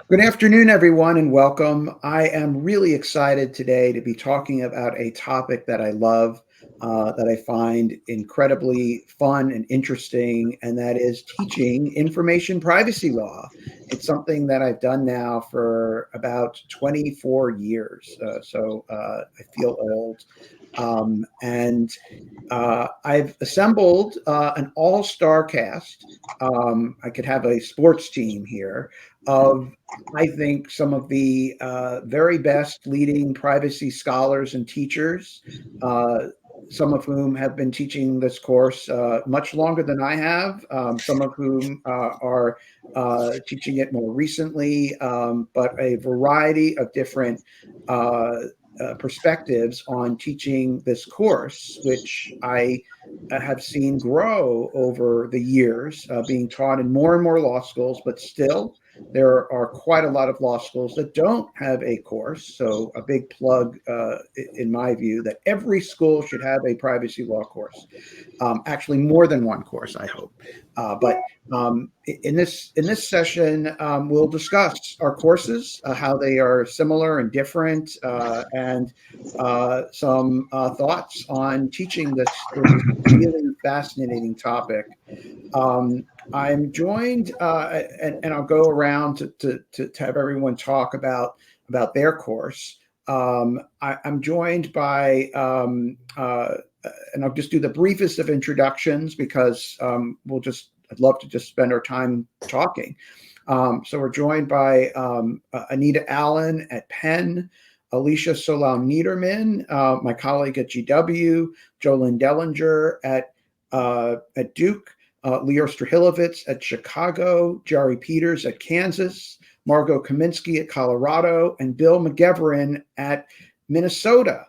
Good afternoon, everyone, and welcome. I am really excited today to be talking about a topic that I love, that I find incredibly fun and interesting, and that is teaching information privacy law. It's something that I've done now for about 24 years, so I feel old. And I've assembled an all-star cast. I could have a sports team here of, I think, some of the very best leading privacy scholars and teachers, uh, some of whom have been teaching this course much longer than I have, some of whom are teaching it more recently, but a variety of different perspectives on teaching this course, which I have seen grow over the years, being taught in more and more law schools, but still there are quite a lot of law schools that don't have a course. So a big plug, in my view, that every school should have a privacy law course. Actually, more than one course, I hope. But in this session, we'll discuss our courses, how they are similar and different, and some thoughts on teaching this really fascinating topic. I'm joined, and I'll go around to have everyone talk about their course. I'm joined by, and I'll just do the briefest of introductions because I'd love to just spend our time talking. So we're joined by Anita Allen at Penn, Alicia Solow-Niederman, my colleague at GW, Jolynn Dellinger at Duke, Lior Strahilevitz at Chicago, Jerry Peters at Kansas, Margot Kaminski at Colorado, and Bill McGeveran at Minnesota.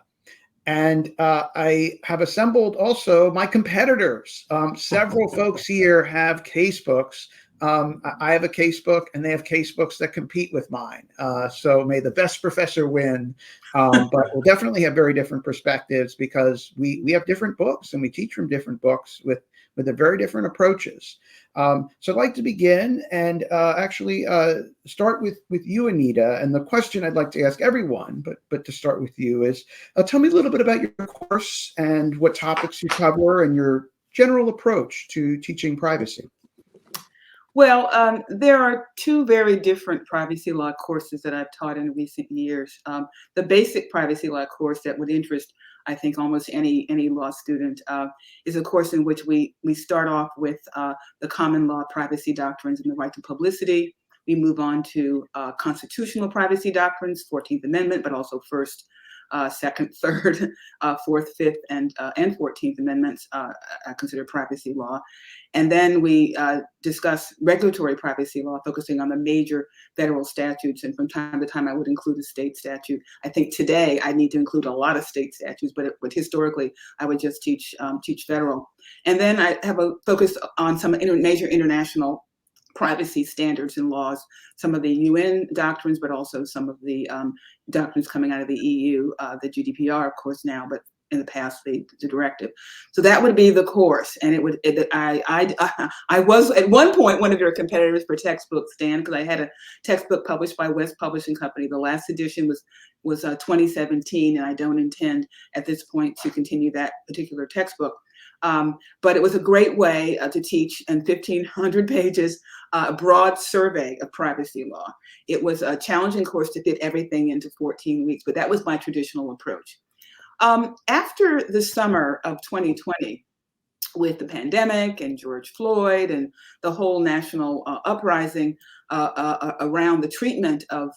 And I have assembled also my competitors. Several folks here have casebooks. I have a casebook, and they have casebooks that compete with mine. So may the best professor win. But we'll definitely have very different perspectives because we have different books, and we teach from different books with the very different approaches. So I'd like to begin and actually start with you, Anita. And the question I'd like to ask everyone, but to start with you, is tell me a little bit about your course and what topics you cover and your general approach to teaching privacy. Well, there are two very different privacy law courses that I've taught in recent years. The basic privacy law course that would interest, I think, almost any law student is a course in which we start off with the common law privacy doctrines and the right to publicity. We move on to constitutional privacy doctrines, 14th Amendment, but also First, Second, Third, Fourth, Fifth, and 14th Amendments are considered privacy law. And then we discuss regulatory privacy law, focusing on the major federal statutes. And from time to time, I would include a state statute. I think today I need to include a lot of state statutes, but historically, I would just teach federal. And then I have a focus on some major international privacy standards and laws, some of the UN doctrines, but also some of the doctrines coming out of the EU, the GDPR, of course, now, but in the past, the directive. So that would be the course. And I was at one point one of your competitors for textbooks, Dan, because I had a textbook published by West Publishing Company. The last edition was 2017, and I don't intend at this point to continue that particular textbook. But it was a great way to teach in 1,500 pages a broad survey of privacy law. It was a challenging course to fit everything into 14 weeks, but that was my traditional approach. After the summer of 2020, with the pandemic and George Floyd and the whole national uprising around the treatment of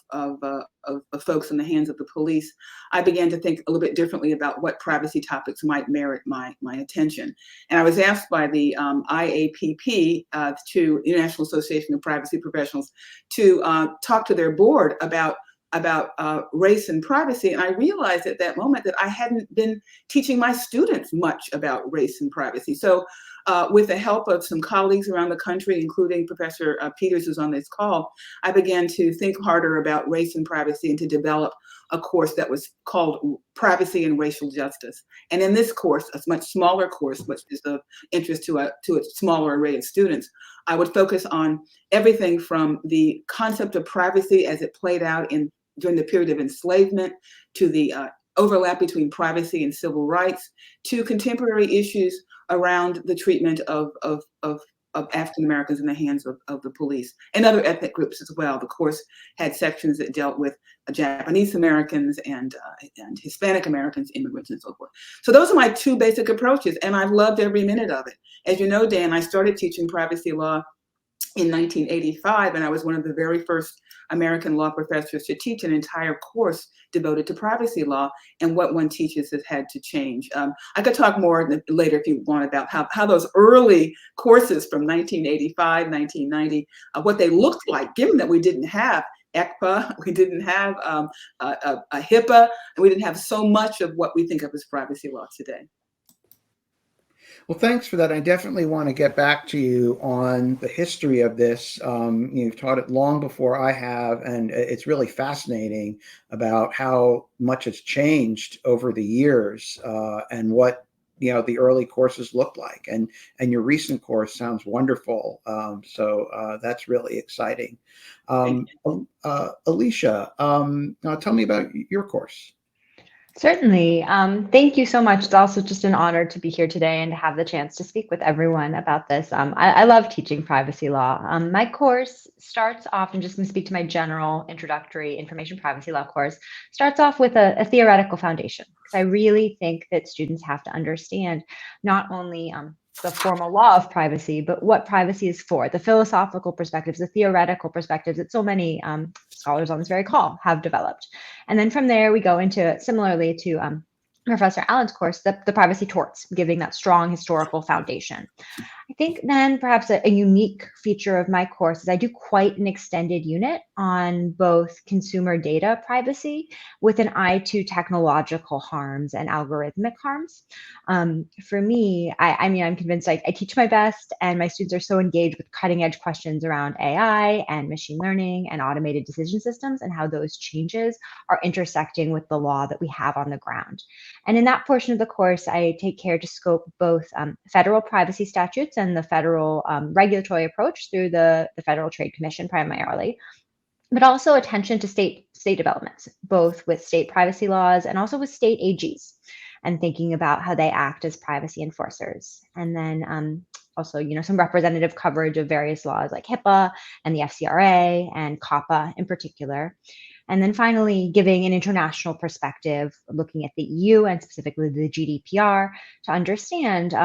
folks in the hands of the police, I began to think a little bit differently about what privacy topics might merit my attention. And I was asked by the IAPP, to International Association of Privacy Professionals, to talk to their board about race and privacy. And I realized at that moment that I hadn't been teaching my students much about race and privacy. So with the help of some colleagues around the country, including Professor Peters, who's on this call, I began to think harder about race and privacy and to develop a course that was called Privacy and Racial Justice. And in this course, a much smaller course, which is of interest to a smaller array of students, I would focus on everything from the concept of privacy as it played out during the period of enslavement, to the overlap between privacy and civil rights, to contemporary issues around the treatment of African Americans in the hands of the police and other ethnic groups as well. The course had sections that dealt with Japanese Americans and Hispanic Americans, immigrants, and so forth. So those are my two basic approaches, and I've loved every minute of it. As you know, Dan, I started teaching privacy law in 1985, and I was one of the very first American law professors to teach an entire course devoted to privacy law, and what one teaches has had to change. I could talk more later if you want about how those early courses from 1985, 1990, what they looked like, given that we didn't have ECPA, we didn't have a HIPAA, and we didn't have so much of what we think of as privacy law today. Well, thanks for that. I definitely want to get back to you on the history of this. You've taught it long before I have, and it's really fascinating about how much it's changed over the years, and what the early courses looked like. And your recent course sounds wonderful. So that's really exciting. Alicia, tell me about your course. Certainly. Thank you so much. It's also just an honor to be here today and to have the chance to speak with everyone about this. I love teaching privacy law. My course starts off, and just going to speak to my general introductory information privacy law course, starts off with a theoretical foundation, because I really think that students have to understand not only the formal law of privacy, but what privacy is for, the philosophical perspectives, the theoretical perspectives that so many scholars on this very call have developed. And then from there, we go into, similarly to Professor Allen's course, the privacy torts, giving that strong historical foundation. I think then perhaps a unique feature of my course is I do quite an extended unit on both consumer data privacy with an eye to technological harms and algorithmic harms. For me, I'm convinced I teach my best, and my students are so engaged with cutting edge questions around AI and machine learning and automated decision systems, and how those changes are intersecting with the law that we have on the ground. And in that portion of the course, I take care to scope both federal privacy statutes and the federal regulatory approach through the Federal Trade Commission primarily, but also attention to state developments, both with state privacy laws and also with state AGs, and thinking about how they act as privacy enforcers. And then also, some representative coverage of various laws like HIPAA and the FCRA and COPPA in particular. And then finally, giving an international perspective, looking at the EU and specifically the GDPR, to understand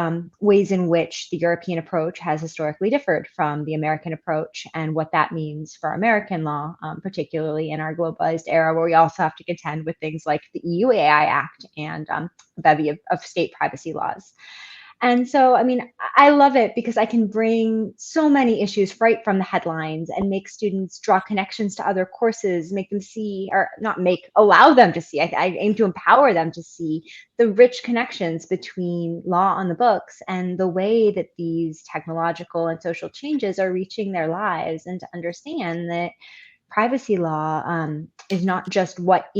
ways in which the European approach has historically differed from the American approach, and what that means for American law, particularly in our globalized era, where we also have to contend with things like the EU AI Act and a bevy of state privacy laws. And so, I love it because I can bring so many issues right from the headlines and make students draw connections to other courses, make them see, or not make, allow them to see. I aim to empower them to see the rich connections between law on the books and the way that these technological and social changes are reaching their lives, and to understand that privacy law is not just what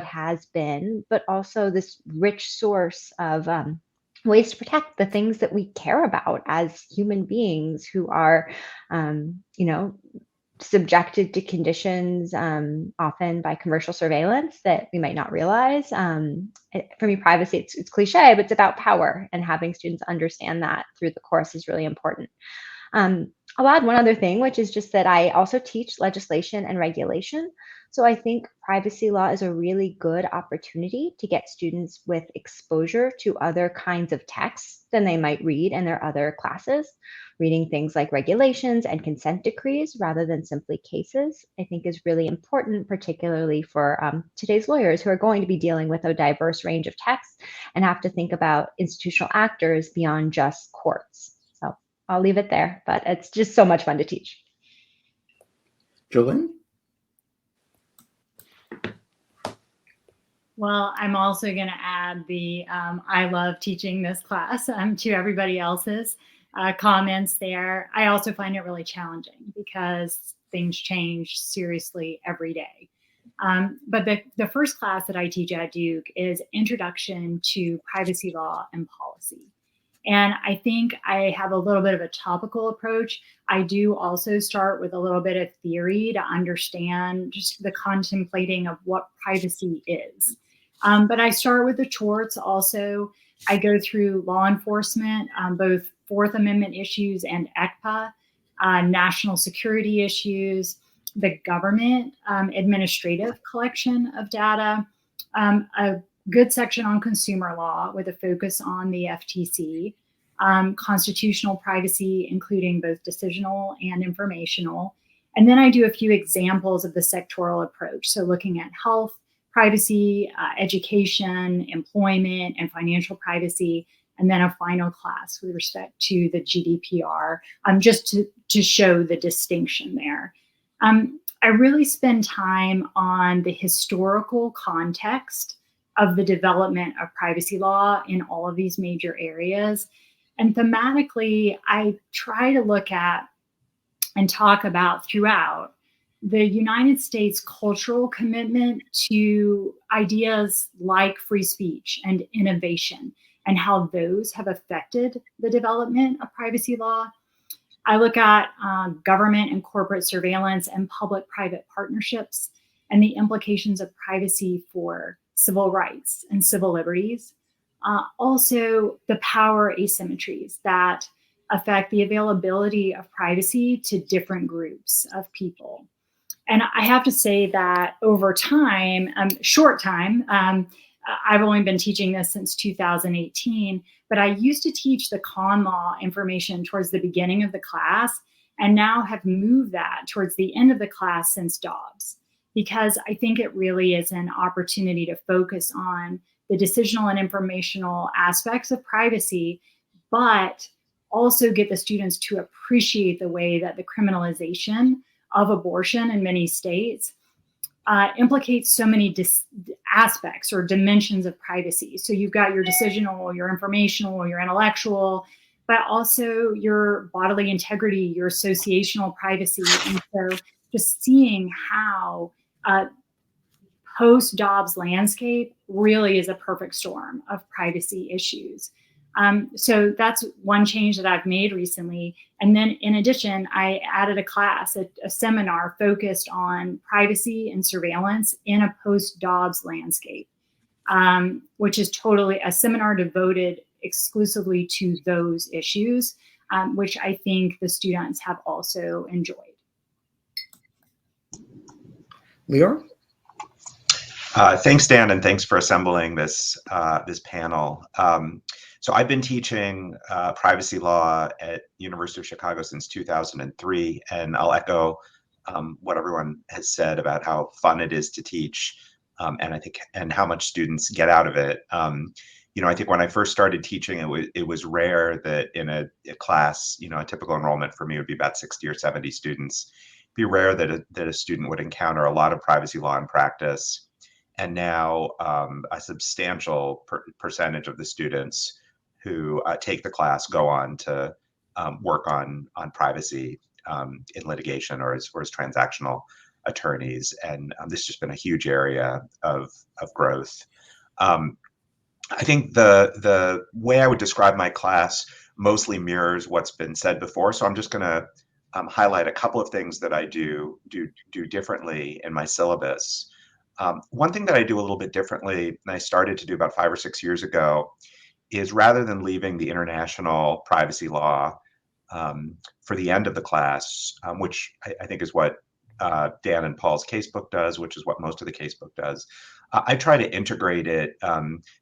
has been, but also this rich source of ways to protect the things that we care about as human beings who are, subjected to conditions often by commercial surveillance that we might not realize. For me, privacy, it's cliche, but it's about power, and having students understand that through the course is really important. I'll add one other thing, which is just that I also teach legislation and regulation. So I think privacy law is a really good opportunity to get students with exposure to other kinds of texts than they might read in their other classes. Reading things like regulations and consent decrees rather than simply cases, I think is really important, particularly for today's lawyers who are going to be dealing with a diverse range of texts and have to think about institutional actors beyond just courts. So I'll leave it there, but it's just so much fun to teach. Jolynn? Well, I'm also going to add I love teaching this class to everybody else's. comments there. I also find it really challenging because things change seriously every day. But the first class that I teach at Duke is Introduction to Privacy Law and Policy. And I think I have a little bit of a topical approach. I do also start with a little bit of theory to understand just the contemplating of what privacy is. But I start with the torts also. I go through law enforcement, both Fourth Amendment issues and ECPA, national security issues, the government administrative collection of data, a good section on consumer law with a focus on the FTC, constitutional privacy, including both decisional and informational. And then I do a few examples of the sectoral approach. So looking at health, privacy, education, employment, and financial privacy, and then a final class with respect to the GDPR, just to show the distinction there. I really spend time on the historical context of the development of privacy law in all of these major areas. And thematically, I try to look at and talk about throughout the United States cultural commitment to ideas like free speech and innovation and how those have affected the development of privacy law. I look at government and corporate surveillance and public-private partnerships and the implications of privacy for civil rights and civil liberties. Also, the power asymmetries that affect the availability of privacy to different groups of people. And I have to say that over time, short time, I've only been teaching this since 2018, but I used to teach the con law information towards the beginning of the class and now have moved that towards the end of the class since Dobbs, because I think it really is an opportunity to focus on the decisional and informational aspects of privacy, but also get the students to appreciate the way that the criminalization of abortion in many states implicates so many aspects or dimensions of privacy. So you've got your decisional, your informational, your intellectual, but also your bodily integrity, your associational privacy. And so just seeing how post-Dobbs landscape really is a perfect storm of privacy issues. So that's one change that I've made recently. And then in addition, I added a class, a seminar focused on privacy and surveillance in a post-Dobbs landscape, which is totally a seminar devoted exclusively to those issues, which I think the students have also enjoyed. Lior? Thanks, Dan, and thanks for assembling this panel. So I've been teaching privacy law at University of Chicago since 2003, and I'll echo what everyone has said about how fun it is to teach, and how much students get out of it. I think when I first started teaching, it was rare that in a class, a typical enrollment for me would be about 60 or 70 students. It'd be rare that a student would encounter a lot of privacy law in practice. And now a substantial percentage of the students who take the class go on to work on privacy in litigation or as transactional attorneys. And this has just been a huge area of growth. I think the way I would describe my class mostly mirrors what's been said before. So I'm just going to highlight a couple of things that I do differently in my syllabus. One thing that I do a little bit differently, and I started to do about 5 or 6 years ago, is rather than leaving the international privacy law for the end of the class, which I think is what Dan and Paul's casebook does, which is what most of the casebook does, I try to integrate it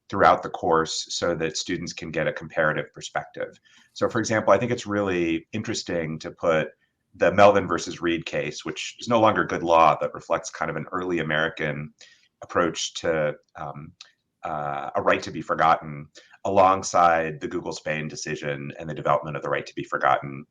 throughout the course so that students can get a comparative perspective. So for example, I think it's really interesting to put the Melvin versus Reed case, which is no longer good law, but reflects kind of an early American approach to a right to be forgotten, alongside the Google Spain decision and the development of the right to be forgotten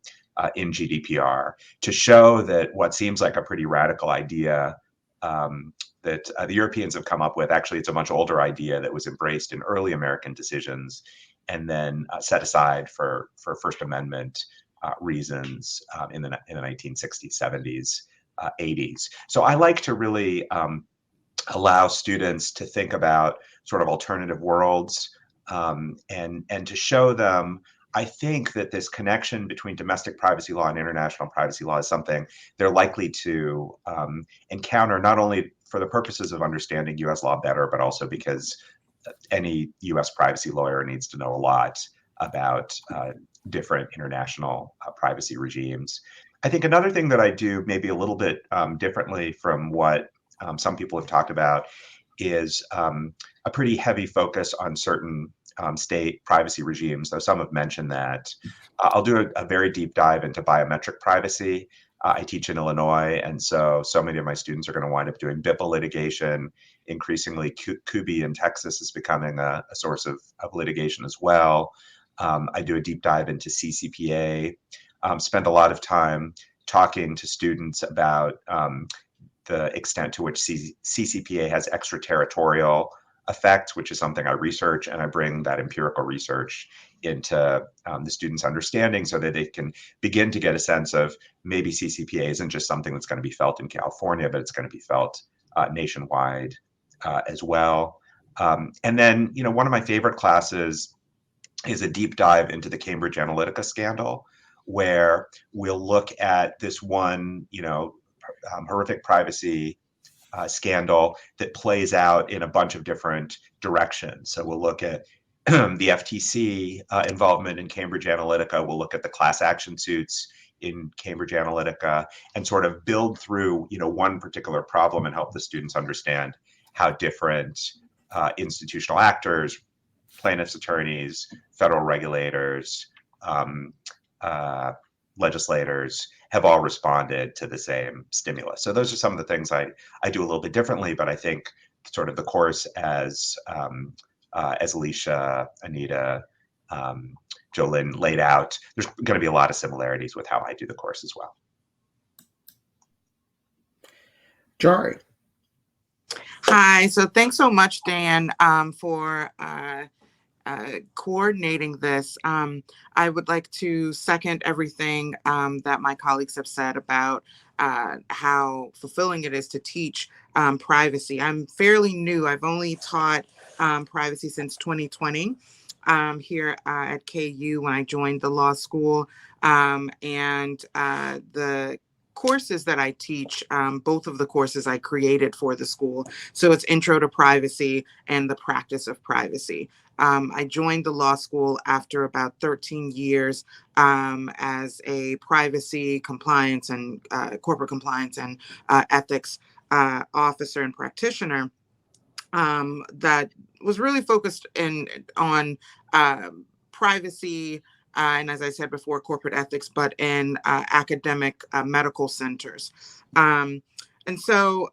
in GDPR, to show that what seems like a pretty radical idea that the Europeans have come up with, actually it's a much older idea that was embraced in early American decisions and then set aside for First Amendment reasons in the 1960s, 70s, 80s. So I like to really allow students to think about sort of alternative worlds, and to show them, I think, that this connection between domestic privacy law and international privacy law is something they're likely to encounter, not only for the purposes of understanding US law better, but also because any US privacy lawyer needs to know a lot about different international privacy regimes. I think another thing that I do maybe a little bit differently from what some people have talked about is a pretty heavy focus on certain state privacy regimes, though some have mentioned that. I'll do a very deep dive into biometric privacy. I teach in Illinois, and so many of my students are going to wind up doing BIPA litigation. Increasingly, KUBI in Texas is becoming a source of litigation as well. I do a deep dive into CCPA, spend a lot of time talking to students about the extent to which CCPA has extraterritorial effects, which is something I research, and I bring that empirical research into the students' understanding so that they can begin to get a sense of maybe CCPA isn't just something that's going to be felt in California, but it's going to be felt nationwide as well. And then, one of my favorite classes is a deep dive into the Cambridge Analytica scandal, where we'll look at this one, horrific privacy scandal that plays out in a bunch of different directions. So we'll look at the FTC involvement in Cambridge Analytica. We'll look at the class action suits in Cambridge Analytica and sort of build through, one particular problem and help the students understand how different institutional actors, plaintiffs' attorneys, federal regulators, legislators have all responded to the same stimulus. So those are some of the things I do a little bit differently, but I think sort of the course as Alicia, Anita, Jolynn laid out, there's going to be a lot of similarities with how I do the course as well. Jari. Hi, so thanks so much, Dan, for coordinating this. I would like to second everything that my colleagues have said about how fulfilling it is to teach privacy. I'm fairly new. I've only taught privacy since 2020 here at KU when I joined the law school. And the courses that I teach, both of the courses I created for the school. So it's Intro to Privacy and the Practice of Privacy. I joined the law school after about 13 years as a privacy compliance and corporate compliance and ethics officer and practitioner that was really focused on privacy and, as I said before, corporate ethics, but in academic medical centers. And so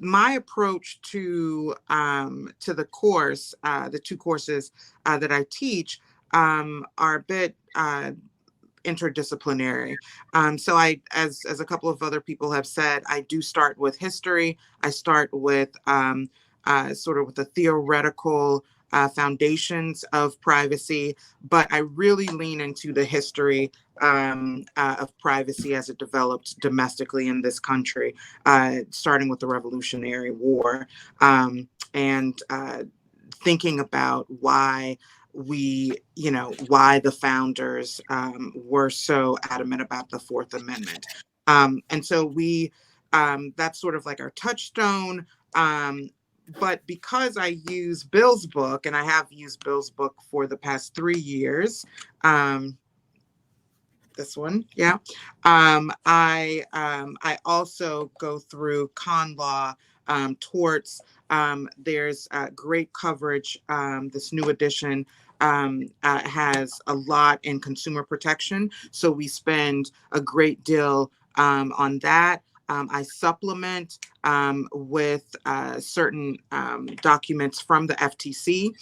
my approach to the course, the two courses that I teach, are a bit interdisciplinary. So I, as a couple of other people have said, I do start with history. I start with sort of with the theoretical foundations of privacy, but I really lean into the history of privacy as it developed domestically in this country, starting with the Revolutionary War, and thinking about why why the founders were so adamant about the Fourth Amendment. And so that's sort of like our touchstone. But because I use Bill's book, and I have used Bill's book for the past 3 years, this one, yeah. I also go through con law, torts. There's great coverage. This new edition has a lot in consumer protection, so we spend a great deal on that. I supplement with certain documents from the FTC,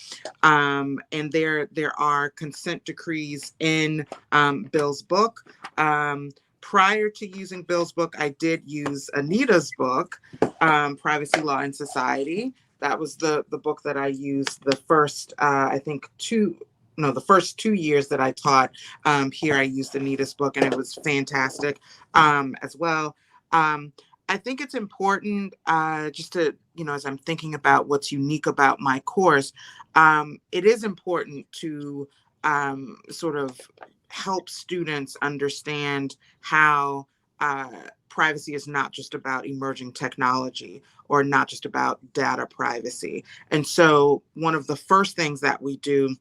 and there are consent decrees in Bill's book. Prior to using Bill's book, I did use Anita's book, Privacy Law and Society. That was the book that I used the first, I think, two no, the first 2 years that I taught here, I used Anita's book, and it was fantastic as well. I think it's important just to, as I'm thinking about what's unique about my course, it is important to sort of help students understand how privacy is not just about emerging technology or not just about data privacy. And so one of the first things that we do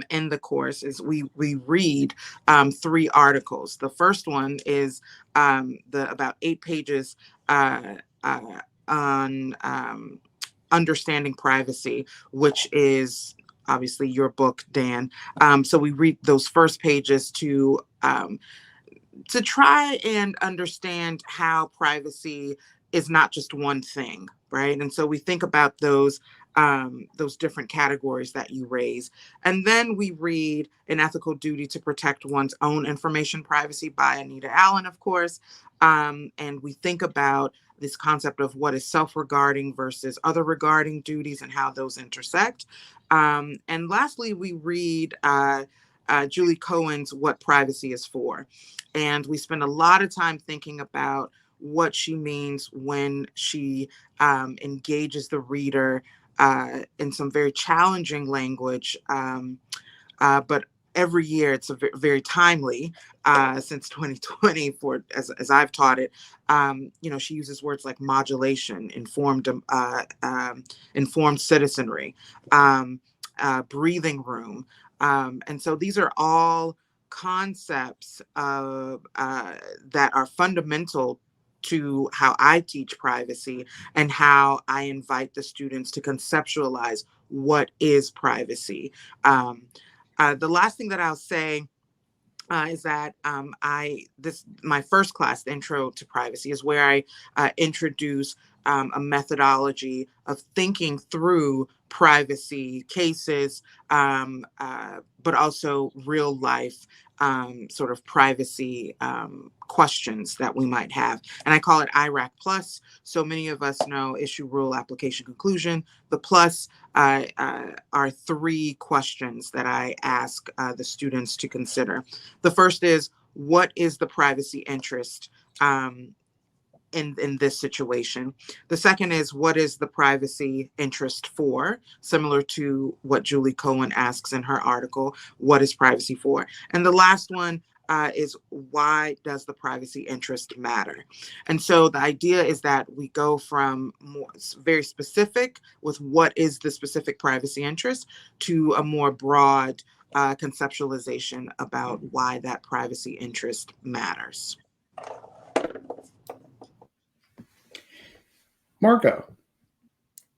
in the course is we read 3 articles. The first one is the about 8 pages on understanding privacy, which is obviously your book, Dan. So we read those first pages to try and understand how privacy is not just one thing, right? And so we think about those different categories that you raise. And then we read An Ethical Duty to Protect One's Own Information Privacy by Anita Allen, of course. And we think about this concept of what is self-regarding versus other regarding duties and how those intersect. And lastly, we read Julie Cohen's What Privacy is For. And we spend a lot of time thinking about what she means when she engages the reader in some very challenging language, but every year it's very timely since 2020 as I've taught it. She uses words like modulation, informed citizenry, breathing room. And so these are all concepts that are fundamental to how I teach privacy and how I invite the students to conceptualize what is privacy. The last thing that I'll say is that my first class, the Intro to Privacy, is where I introduce a methodology of thinking through privacy cases, but also real life sort of privacy questions that we might have. And I call it IRAC Plus. So many of us know Issue, Rule, Application, Conclusion. The plus are 3 questions that I ask the students to consider. The first is, what is the privacy interest in this situation? The second is, what is the privacy interest for? Similar to what Julie Cohen asks in her article, what is privacy for? And the last one is, why does the privacy interest matter? And so the idea is that we go from very specific with what is the specific privacy interest to a more broad conceptualization about why that privacy interest matters. Margot.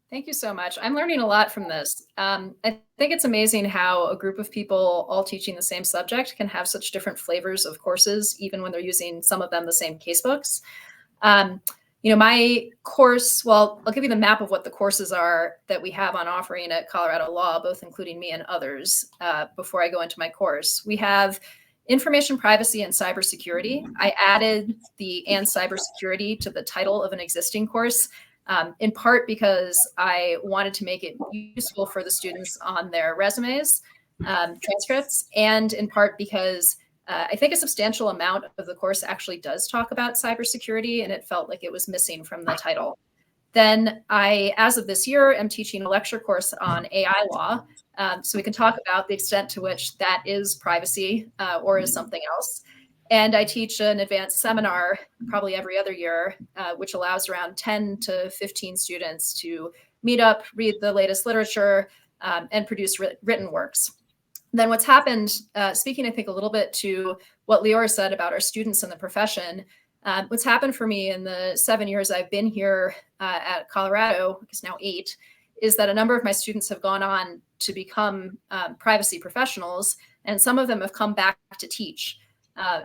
Thank you so much. I'm learning a lot from this. I think it's amazing how a group of people all teaching the same subject can have such different flavors of courses, even when they're using some of them the same casebooks. My course, well, I'll give you the map of what the courses are that we have on offering at Colorado Law, both including me and others, before I go into my course. We have information privacy and cybersecurity. I added the and cybersecurity to the title of an existing course, in part because I wanted to make it useful for the students on their resumes, transcripts, and in part because I think a substantial amount of the course actually does talk about cybersecurity, and it felt like it was missing from the title. Then I, as of this year, am teaching a lecture course on AI law, so we can talk about the extent to which that is privacy or is something else. And I teach an advanced seminar probably every other year, which allows around 10 to 15 students to meet up, read the latest literature, and produce written works. Then what's happened, speaking, I think, a little bit to what Lior said about our students in the profession, what's happened for me in the 7 years I've been here at Colorado, it's now 8, is that a number of my students have gone on to become privacy professionals, and some of them have come back to teach.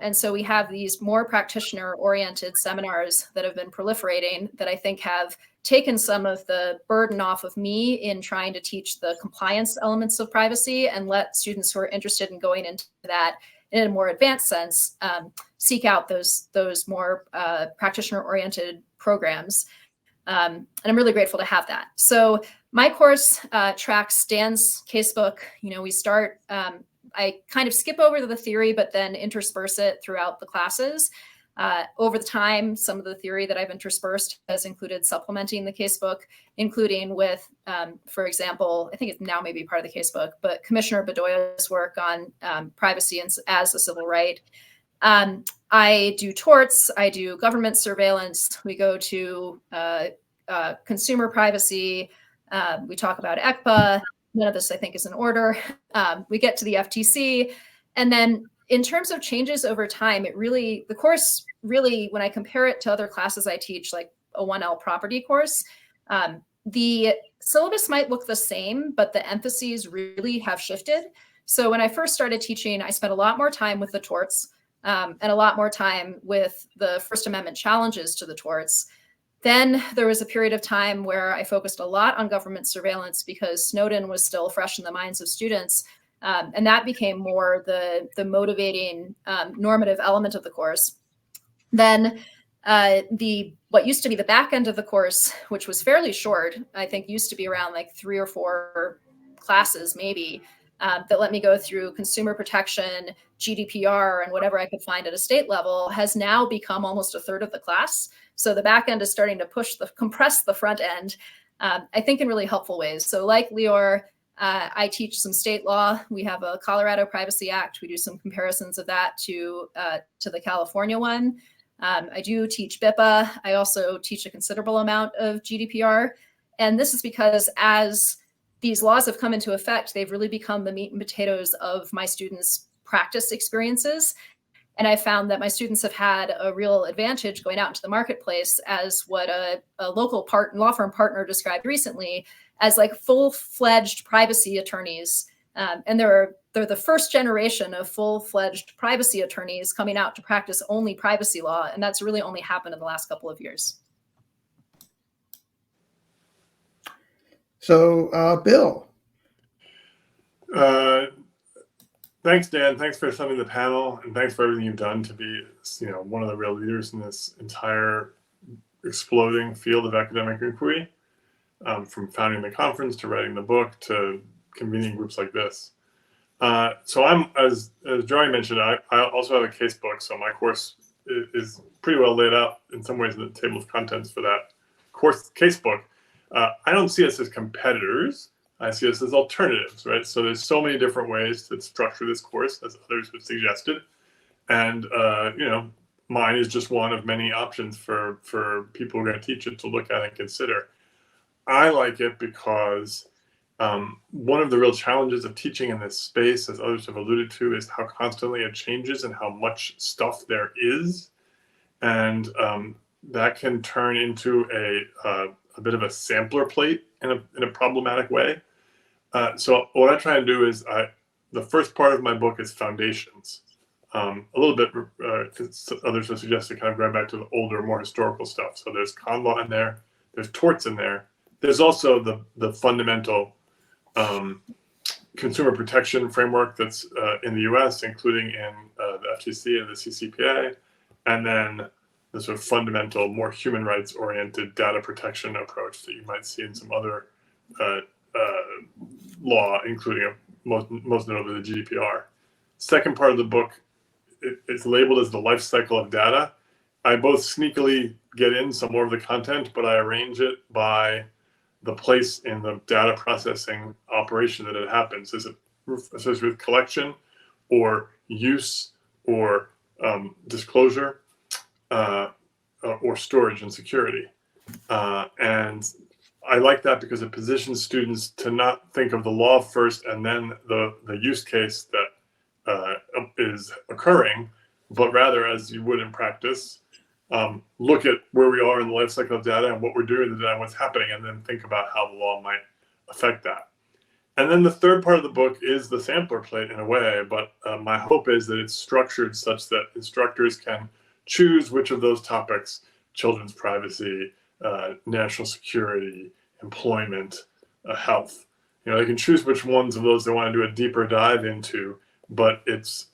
And so we have these more practitioner-oriented seminars that have been proliferating that I think have taken some of the burden off of me in trying to teach the compliance elements of privacy and let students who are interested in going into that in a more advanced sense seek out those more practitioner-oriented programs. And I'm really grateful to have that. So my course tracks Dan's casebook. We start, I kind of skip over the theory, but then intersperse it throughout the classes. Over the time, some of the theory that I've interspersed has included supplementing the casebook, including with, for example, I think it's now maybe part of the casebook, but Commissioner Bedoya's work on privacy as a civil right. I do torts, I do government surveillance, we go to consumer privacy, we talk about ECPA, none of this I think is in order. We get to the FTC, and then in terms of changes over time, the course really, when I compare it to other classes I teach, like a 1L property course, the syllabus might look the same, but the emphases really have shifted. So when I first started teaching, I spent a lot more time with the torts and a lot more time with the First Amendment challenges to the torts. Then there was a period of time where I focused a lot on government surveillance because Snowden was still fresh in the minds of students. And that became more the motivating normative element of the course. Then what used to be the back end of the course, which was fairly short, I think used to be around like 3 or 4 classes maybe, that let me go through consumer protection, GDPR, and whatever I could find at a state level, has now become almost a third of the class. So the back end is starting to compress the front end, I think in really helpful ways. So like Lior, I teach some state law. We have a Colorado Privacy Act. We do some comparisons of that to the California one. I do teach BIPA. I also teach a considerable amount of GDPR. And this is because as these laws have come into effect, they've really become the meat and potatoes of my students' practice experiences. And I found that my students have had a real advantage going out into the marketplace as what a local law firm partner described recently as like full-fledged privacy attorneys. And they're the first generation of full-fledged privacy attorneys coming out to practice only privacy law. And that's really only happened in the last couple of years. So, Bill. Thanks, Dan. Thanks for assembling the panel, and thanks for everything you've done to be, one of the real leaders in this entire exploding field of academic inquiry, from founding the conference to writing the book to convening groups like this. So I'm, as Joy mentioned, I also have a case book, so my course is pretty well laid out in some ways in the table of contents for that course case book. I don't see us as competitors. I see us as alternatives, right? So there's so many different ways to structure this course, as others have suggested. And, mine is just one of many options for people who are going to teach it to look at and consider. I like it because one of the real challenges of teaching in this space, as others have alluded to, is how constantly it changes and how much stuff there is. And that can turn into a bit of a sampler plate in a problematic way. So what I try to do is the first part of my book is foundations. A little bit, others have suggested kind of going back to the older, more historical stuff. So there's con law in there, there's torts in there. There's also the fundamental consumer protection framework that's in the US, including in the FTC and the CCPA. And then the sort of fundamental, more human rights oriented data protection approach that you might see in some other law, including most notably the GDPR. Second part of the book is labeled as the life cycle of data. I both sneakily get in some more of the content, but I arrange it by the place in the data processing operation that it happens. Is it associated with collection or use or disclosure or storage and security? And I like that because it positions students to not think of the law first and then the use case that is occurring, but rather, as you would in practice, look at where we are in the life cycle of data and what we're doing with the data and what's happening, and then think about how the law might affect that. And then the third part of the book is the sampler plate in a way, but my hope is that it's structured such that instructors can choose which of those topics, children's privacy, national security, employment, health, they can choose which ones of those they want to do a deeper dive into, but it's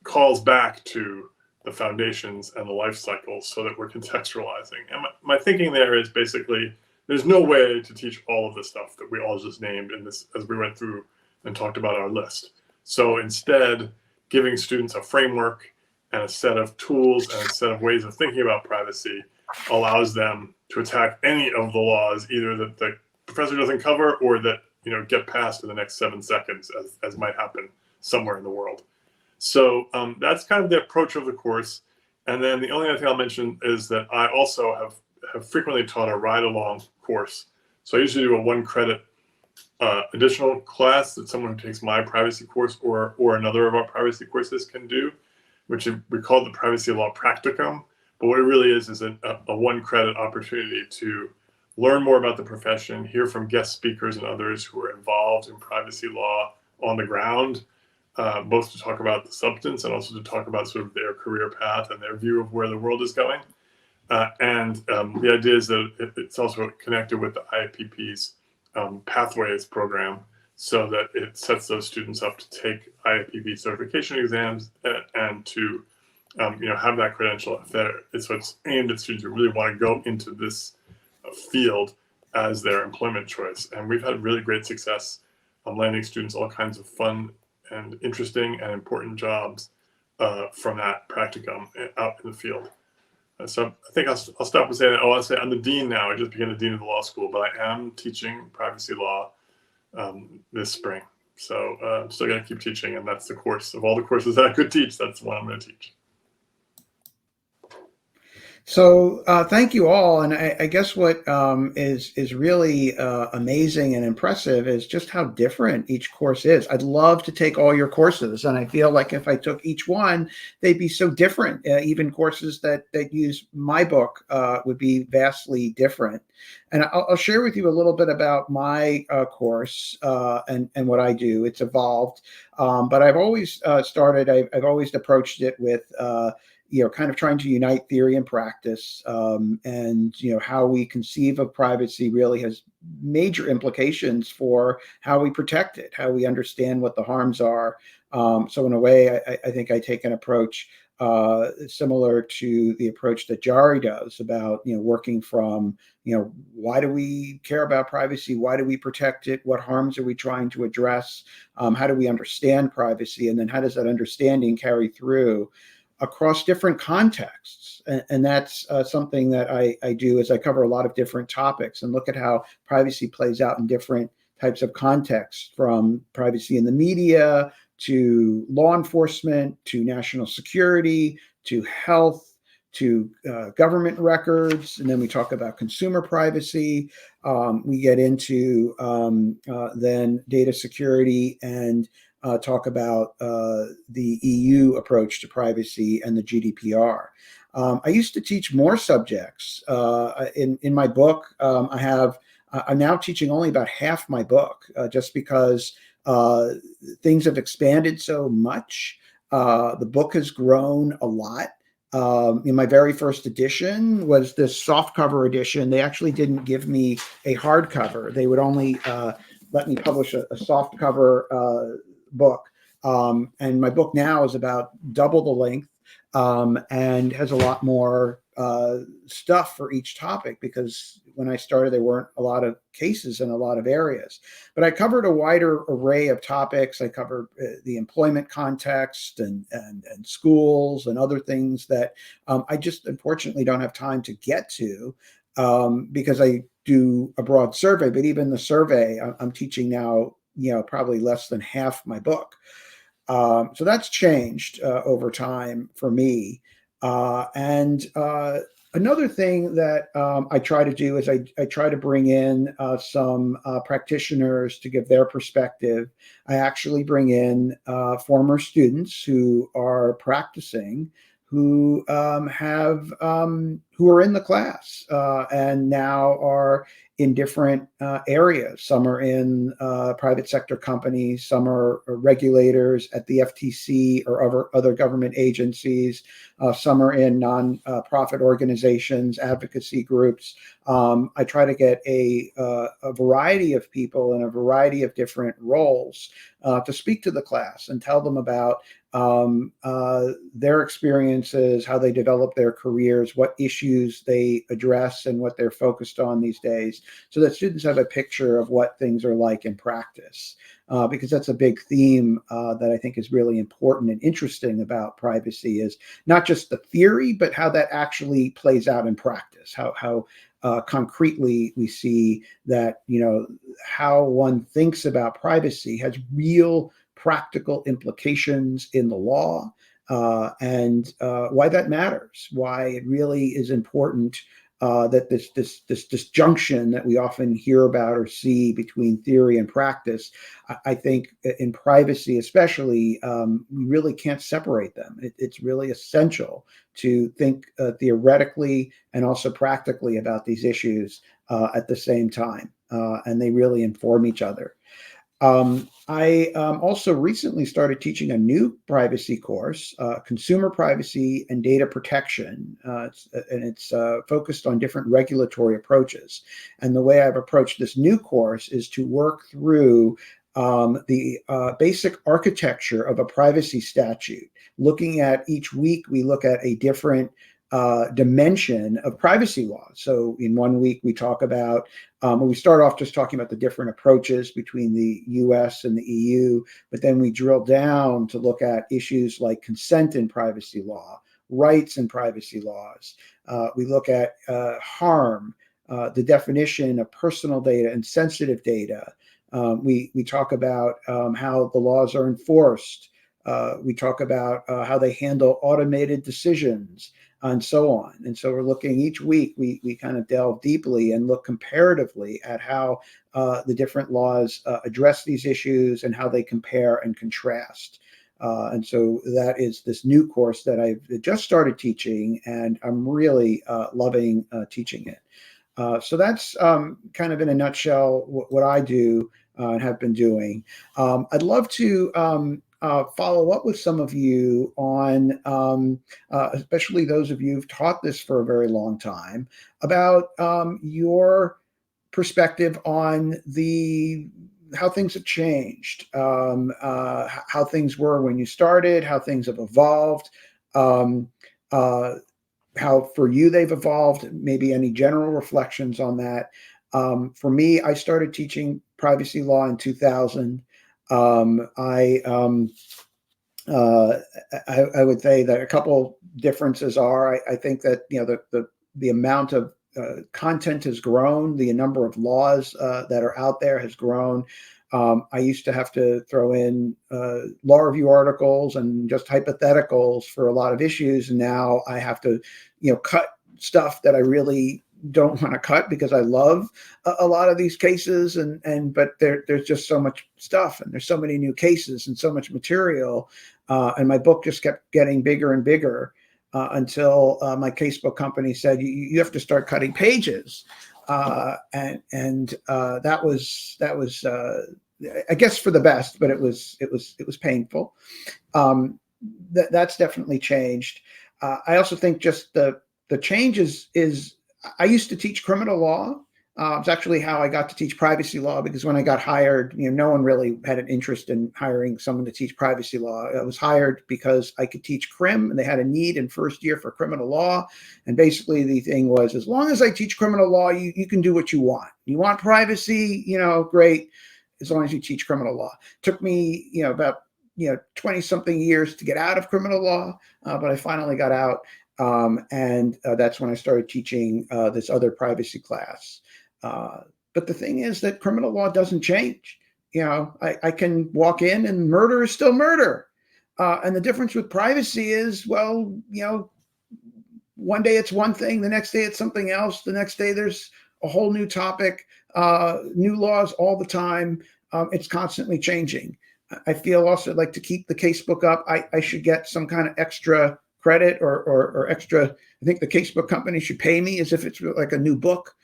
calls back to the foundations and the life cycles so that we're contextualizing. And my thinking there is basically there's no way to teach all of the stuff that we all just named in this as we went through and talked about our list. So instead, giving students a framework and a set of tools and a set of ways of thinking about privacy allows them to attack any of the laws, either that the professor doesn't cover or that get passed in the next 7 seconds, as might happen somewhere in the world. So that's kind of the approach of the course. And then the only other thing I'll mention is that I also have frequently taught a ride-along course. So I usually do a 1-credit additional class that someone who takes my privacy course or another of our privacy courses can do, which we call the Privacy Law Practicum. But what it really is a 1-credit opportunity to learn more about the profession, hear from guest speakers and others who are involved in privacy law on the ground, both to talk about the substance and also to talk about sort of their career path and their view of where the world is going. And the idea is that it's also connected with the IAPP's Pathways program, so that it sets those students up to take IAPP certification exams and to have that credential. So it's aimed at students who really want to go into this field as their employment choice. And we've had really great success landing students all kinds of fun and interesting and important jobs from that practicum out in the field. So I think I'll stop and say that. I'll say I'm the dean now. I just became the dean of the law school, but I am teaching privacy law this spring. So I'm still going to keep teaching, and that's the course of all the courses that I could teach. That's the one I'm going to teach. So thank you all, and I guess what is really amazing and impressive is just how different each course is. I'd love to take all your courses, and I feel like if I took each one, they'd be so different. Even courses that use my book would be vastly different. And I'll share with you a little bit about my course and what I do. It's evolved, but I've always I've always approached it with kind of trying to unite theory and practice, and how we conceive of privacy really has major implications for how we protect it, how we understand what the harms are. So in a way, I think I take an approach similar to the approach that Jari does about working from why do we care about privacy, why do we protect it, what harms are we trying to address, how do we understand privacy, and then how does that understanding carry through across different contexts. And that's something that I do is I cover a lot of different topics and look at how privacy plays out in different types of contexts, from privacy in the media to law enforcement to national security to health to government records. And then we talk about consumer privacy. We get into then data security and talk about the EU approach to privacy and the GDPR. I used to teach more subjects. In my book, I'm now teaching only about half my book, just because things have expanded so much. The book has grown a lot. In my very first edition was this softcover edition. They actually didn't give me a hardcover. They would only let me publish a softcover book. And my book now is about double the length and has a lot more stuff for each topic, because when I started, there weren't a lot of cases in a lot of areas. But I covered a wider array of topics. I covered the employment context and schools and other things that I just unfortunately don't have time to get to because I do a broad survey. But even the survey, I'm teaching now, probably less than half my book. So that's changed over time for me. And another thing that I try to do is I try to bring in some practitioners to give their perspective. I actually bring in former students who are practicing, who who are in the class and now are in different areas. Some are in private sector companies, some are regulators at the FTC or other government agencies, some are in non-profit organizations, advocacy groups. I try to get a variety of people in a variety of different roles to speak to the class and tell them about their experiences, how they develop their careers, what issues they address, and what they're focused on these days, so that students have a picture of what things are like in practice. Because that's a big theme that I think is really important and interesting about privacy, is not just the theory, but how that actually plays out in practice, how concretely we see that, how one thinks about privacy has real practical implications in the law, and why that matters, why it really is important that this disjunction that we often hear about or see between theory and practice. I think in privacy especially, we really can't separate them. It's really essential to think theoretically and also practically about these issues at the same time, and they really inform each other. I also recently started teaching a new privacy course, Consumer Privacy and Data Protection, it's focused on different regulatory approaches. And the way I've approached this new course is to work through the basic architecture of a privacy statute. Looking at each week, we look at a different dimension of privacy law. So in 1 week, we talk about, we start off just talking about the different approaches between the US and the EU, but then we drill down to look at issues like consent in privacy law, rights in privacy laws. We look at harm, the definition of personal data and sensitive data. We talk about how the laws are enforced. We talk about how they handle automated decisions, and so on. And so we're looking each week, we kind of delve deeply and look comparatively at how the different laws address these issues and how they compare and contrast. And so that is this new course that I've just started teaching, and I'm really loving teaching it. So that's kind of in a nutshell what I do and have been doing. I'd love to follow up with some of you on, especially those of you who've taught this for a very long time, about your perspective on how things have changed, how things were when you started, how things have evolved, how for you they've evolved, maybe any general reflections on that. For me, I started teaching privacy law in 2000. I would say that a couple differences are, I think that the amount of content has grown, the number of laws that are out there has grown. I used to have to throw in law review articles and just hypotheticals for a lot of issues, and now I have to cut stuff that I really don't want to cut because I love a lot of these cases, but there's just so much stuff, and there's so many new cases and so much material, and my book just kept getting bigger and bigger until my casebook company said you have to start cutting pages, and that was I guess for the best, but it was painful. That's definitely changed. I also think just the change is I used to teach criminal law. It's actually how I got to teach privacy law, because when I got hired, no one really had an interest in hiring someone to teach privacy law. I was hired because I could teach crim, and they had a need in first year for criminal law. And basically the thing was, as long as I teach criminal law, you can do what you want. You want privacy, great, as long as you teach criminal law. Took me, about 20 something years to get out of criminal law, but I finally got out. And that's when I started teaching this other privacy class. But the thing is that criminal law doesn't change. I can walk in and murder is still murder. And the difference with privacy is, well, one day it's one thing, the next day it's something else. The next day there's a whole new topic, new laws all the time. It's constantly changing. I feel also like to keep the casebook up, I should get some kind of extra credit or extra. I think the casebook company should pay me as if it's like a new book,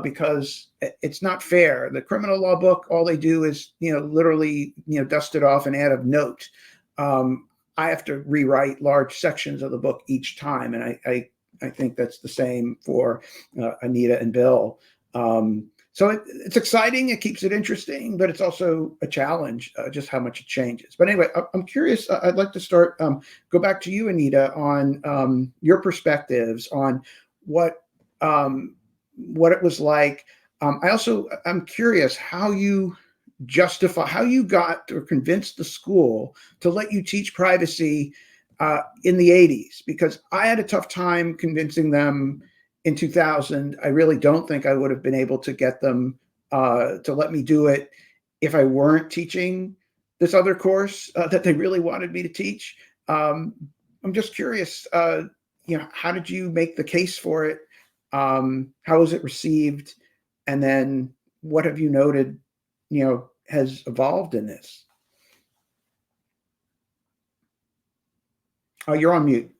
because it's not fair. The criminal law book, all they do is literally dust it off and add a note. I have to rewrite large sections of the book each time, and I think that's the same for Anita and Bill. So it's exciting. It keeps it interesting, but it's also a challenge, just how much it changes. But anyway, I'm curious. I'd like to start, go back to you, Anita, on your perspectives on what it was like. I'm curious how you how you got or convinced the school to let you teach privacy in the 80s, because I had a tough time convincing them in 2000. I really don't think I would have been able to get them to let me do it if I weren't teaching this other course that they really wanted me to teach. I'm just curious, how did you make the case for it? How was it received? And then what have you noted, has evolved in this? Oh, you're on mute.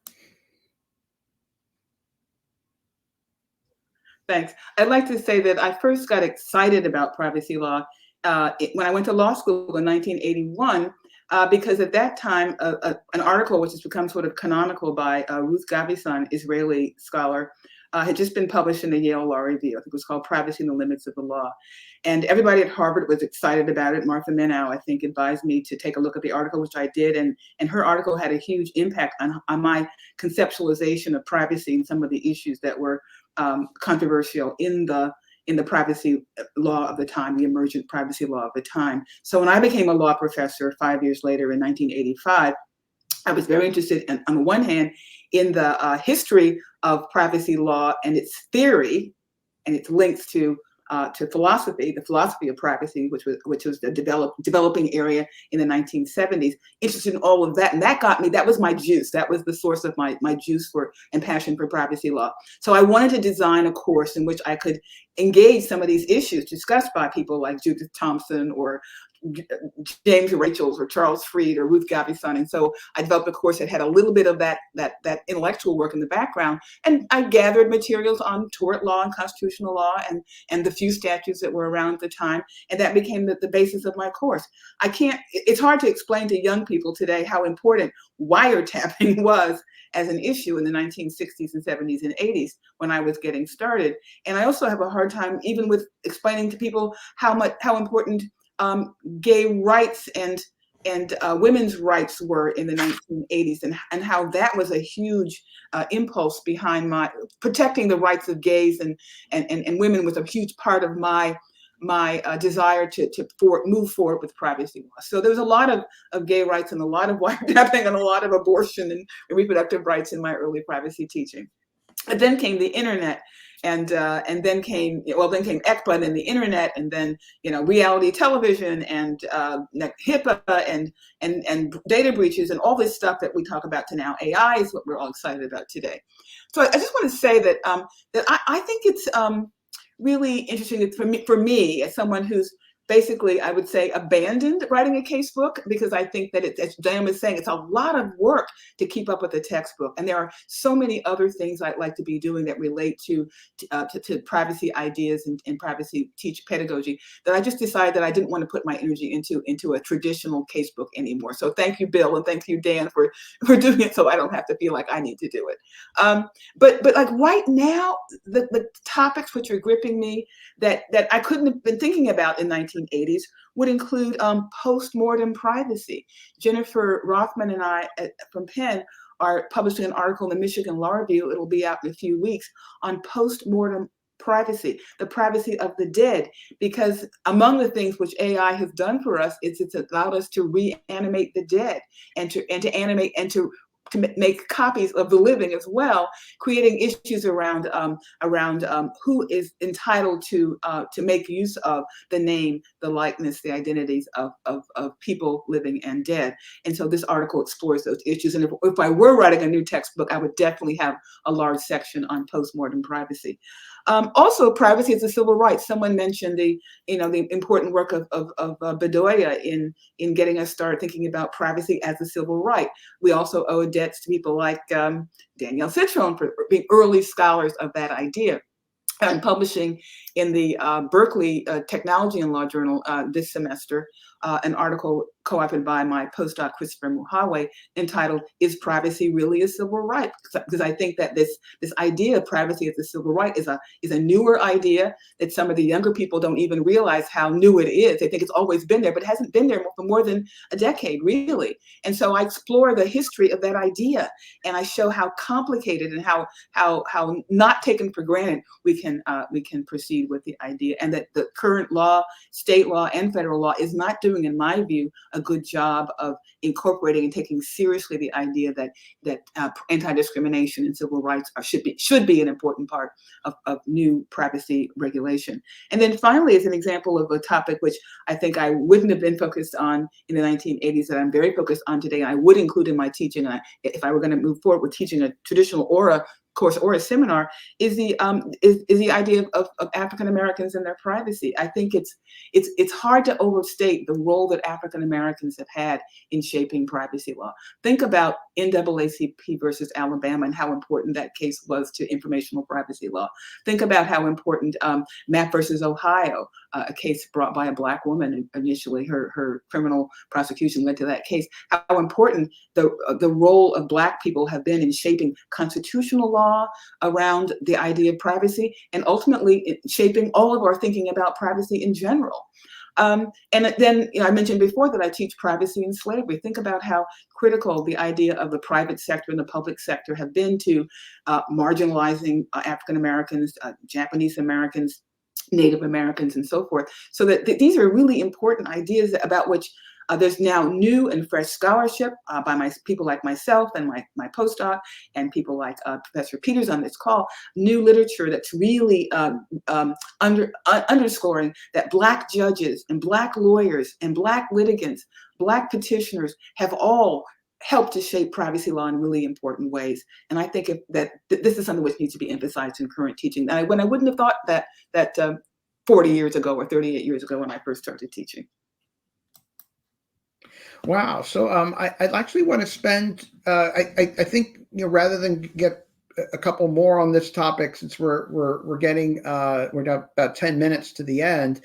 Thanks. I'd like to say that I first got excited about privacy law when I went to law school in 1981, because at that time, an article which has become sort of canonical by Ruth Gavison, Israeli scholar, had just been published in the Yale Law Review. I think it was called Privacy and the Limits of the Law. And everybody at Harvard was excited about it. Martha Minow, I think, advised me to take a look at the article, which I did. And her article had a huge impact on my conceptualization of privacy and some of the issues that were controversial in the privacy law of the time, the emergent privacy law of the time. So when I became a law professor 5 years later in 1985, I was very interested in, on the one hand, in the history of privacy law and its theory and its links to philosophy, the philosophy of privacy, which was the developing area in the 1970s. Interested in all of that, and that was my juice. That was the source of my juice for and passion for privacy law. So I wanted to design a course in which I could engage some of these issues discussed by people like Judith Thompson or James Rachels or Charles Freed or Ruth Gavison. And so I developed a course that had a little bit of that intellectual work in the background. And I gathered materials on tort law and constitutional law and the few statutes that were around at the time. And that became the basis of my course. It's hard to explain to young people today how important wiretapping was as an issue in the 1960s and 70s and 80s when I was getting started. And I also have a hard time even with explaining to people how important gay rights and women's rights were in the 1980s, and how that was a huge impulse behind my protecting the rights of gays and women was a huge part of my desire to move forward with privacy law. So there was a lot of gay rights and a lot of wiretapping and a lot of abortion and reproductive rights in my early privacy teaching. But then came the internet. And then came ECPA and then the internet and then reality television and HIPAA and data breaches and all this stuff that we talk about to now. AI is what we're all excited about today. So I just want to say that I think it's really interesting for me as someone who's basically, I would say, abandoned writing a casebook, because I think that as Dan was saying, it's a lot of work to keep up with the textbook. And there are so many other things I'd like to be doing that relate to privacy ideas and privacy pedagogy that I just decided that I didn't want to put my energy into a traditional casebook anymore. So thank you, Bill, and thank you, Dan, for doing it so I don't have to feel like I need to do it. But like right now, the topics which are gripping me that I couldn't have been thinking about in 1980s would include post-mortem privacy. Jennifer Rothman and I from Penn are publishing an article in the Michigan Law Review, it'll be out in a few weeks, on post-mortem privacy, the privacy of the dead, because among the things which AI has done for us is it's allowed us to reanimate the dead and to animate and to make copies of the living as well, creating issues around who is entitled to make use of the name, the likeness, the identities of people living and dead. And so this article explores those issues. And if I were writing a new textbook, I would definitely have a large section on postmortem privacy. Also, privacy is a civil right. Someone mentioned the important work of Bedoya in getting us started thinking about privacy as a civil right. We also owe debts to people like Danielle Citron for being early scholars of that idea and publishing in the Berkeley Technology and Law Journal this semester, an article co-authored by my postdoc Christopher Muhawe entitled "Is Privacy Really a Civil Right?" Because I think that this idea of privacy as a civil right is a newer idea that some of the younger people don't even realize how new it is. They think it's always been there, but it hasn't been there for more than a decade, really. And so I explore the history of that idea, and I show how complicated and how not taken for granted we can proceed with the idea, and that the current law, state law and federal law, is not doing, in my view, a good job of incorporating and taking seriously the idea that anti-discrimination and civil rights should be an important part of new privacy regulation. And then finally, as an example of a topic which I think I wouldn't have been focused on in the 1980s, that I'm very focused on today, and I would include in my teaching, if I were going to move forward with teaching a traditional Aura course or a seminar, is the idea of African Americans and their privacy. I think it's hard to overstate the role that African Americans have had in shaping privacy law. Think about NAACP versus Alabama and how important that case was to informational privacy law. Think about how important Mapp versus Ohio, a case brought by a Black woman initially, her criminal prosecution led to that case, how important the role of Black people have been in shaping constitutional law around the idea of privacy, and ultimately shaping all of our thinking about privacy in general. And then I mentioned before that I teach privacy and slavery. Think about how critical the idea of the private sector and the public sector have been to marginalizing African Americans, Japanese Americans, Native Americans, and so forth. So that these are really important ideas about which there's now new and fresh scholarship by people like myself and my postdoc and people like Professor Peters on this call, new literature that's really underscoring that Black judges and Black lawyers and Black litigants, Black petitioners have all helped to shape privacy law in really important ways. And I think that this is something which needs to be emphasized in current teaching. When I wouldn't have thought that 40 years ago or 38 years ago when I first started teaching. Wow. So I actually want to spend, I think, rather than get a couple more on this topic, since we're getting, we're now about 10 minutes to the end.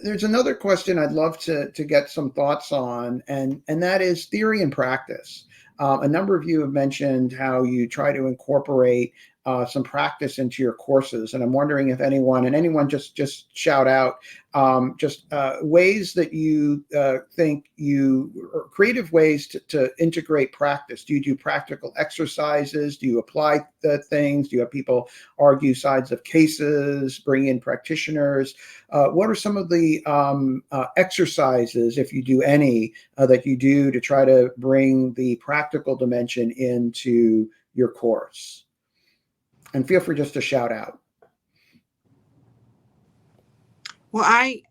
There's another question I'd love to get some thoughts on, and that is theory and practice. A number of you have mentioned how you try to incorporate some practice into your courses, and I'm wondering if anyone just shout out ways that you think or creative ways to integrate practice. Do you do practical exercises? Do you apply the things? Do you have people argue sides of cases, bring in practitioners? What are some of the exercises, if you do any, that you do to try to bring the practical dimension into your course? And feel free just to shout out. Well, I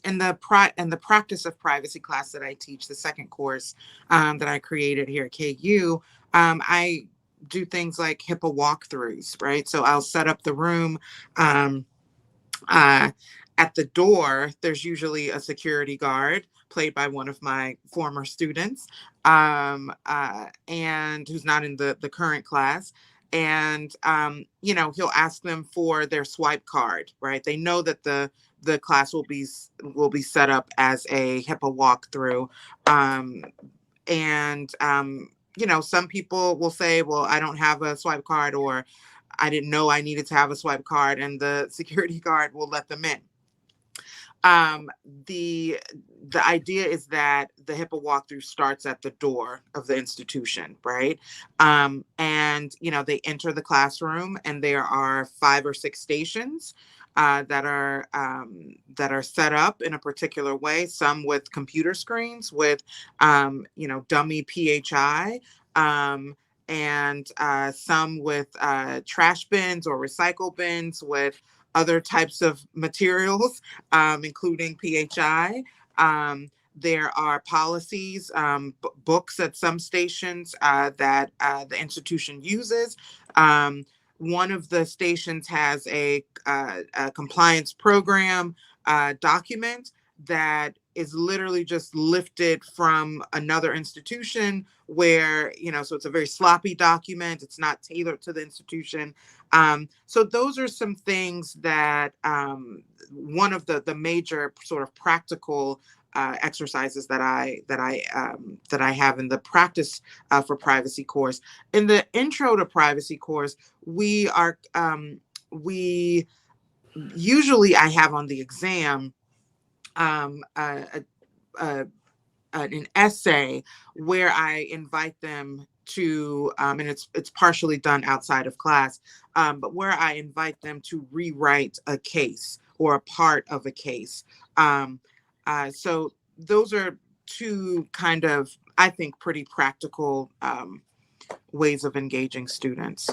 in the practice of privacy class that I teach, the second course that I created here at KU, I do things like HIPAA walkthroughs, right? So I'll set up the room. At the door, there's usually a security guard played by one of my former students, and who's not in the current class. And, he'll ask them for their swipe card, right? They know that the class will be set up as a HIPAA walkthrough. Some people will say, well, I don't have a swipe card, or I didn't know I needed to have a swipe card, and the security guard will let them in. The idea is that the HIPAA walkthrough starts at the door of the institution, right? They enter the classroom, and there are 5 or 6 stations that are set up in a particular way. Some with computer screens with dummy PHI, and some with trash bins or recycle bins with other types of materials, including PHI. There are policies, books at some stations that the institution uses. One of the stations has a compliance program document that is literally just lifted from another institution where, so it's a very sloppy document. It's not tailored to the institution. So those are some things that one of the major sort of practical exercises that I have in the practice for privacy course. In the intro to privacy course, we usually I have on the exam an essay where I invite them to, and it's partially done outside of class, but where I invite them to rewrite a case or a part of a case. So those are two kind of, I think, pretty practical ways of engaging students.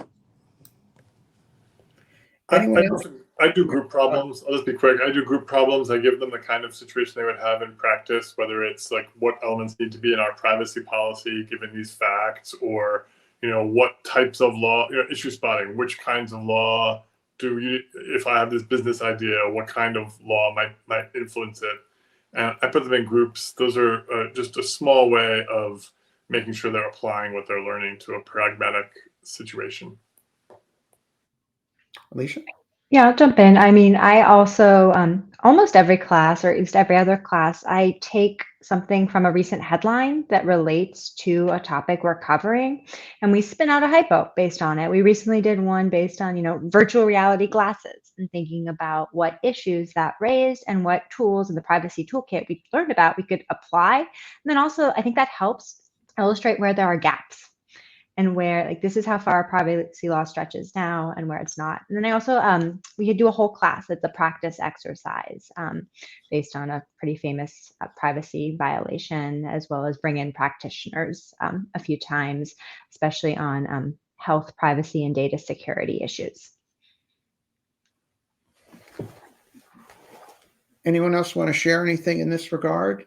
I do group problems. I'll just be quick. I do group problems. I give them the kind of situation they would have in practice, whether it's like what elements need to be in our privacy policy given these facts, or what types of law, issue spotting, which kinds of law if I have this business idea, what kind of law might influence it. And I put them in groups. Those are just a small way of making sure they're applying what they're learning to a pragmatic situation. Alicia? Yeah, I'll jump in. I mean, I also, almost every class, or at least every other class, I take something from a recent headline that relates to a topic we're covering, and we spin out a hypo based on it. We recently did one based on, virtual reality glasses, and thinking about what issues that raised and what tools in the privacy toolkit we learned about we could apply. And then also, I think that helps illustrate where there are gaps, and where this is how far our privacy law stretches now and where it's not. And then I also, we could do a whole class that's a practice exercise based on a pretty famous privacy violation, as well as bring in practitioners a few times, especially on health, privacy, and data security issues. Anyone else want to share anything in this regard?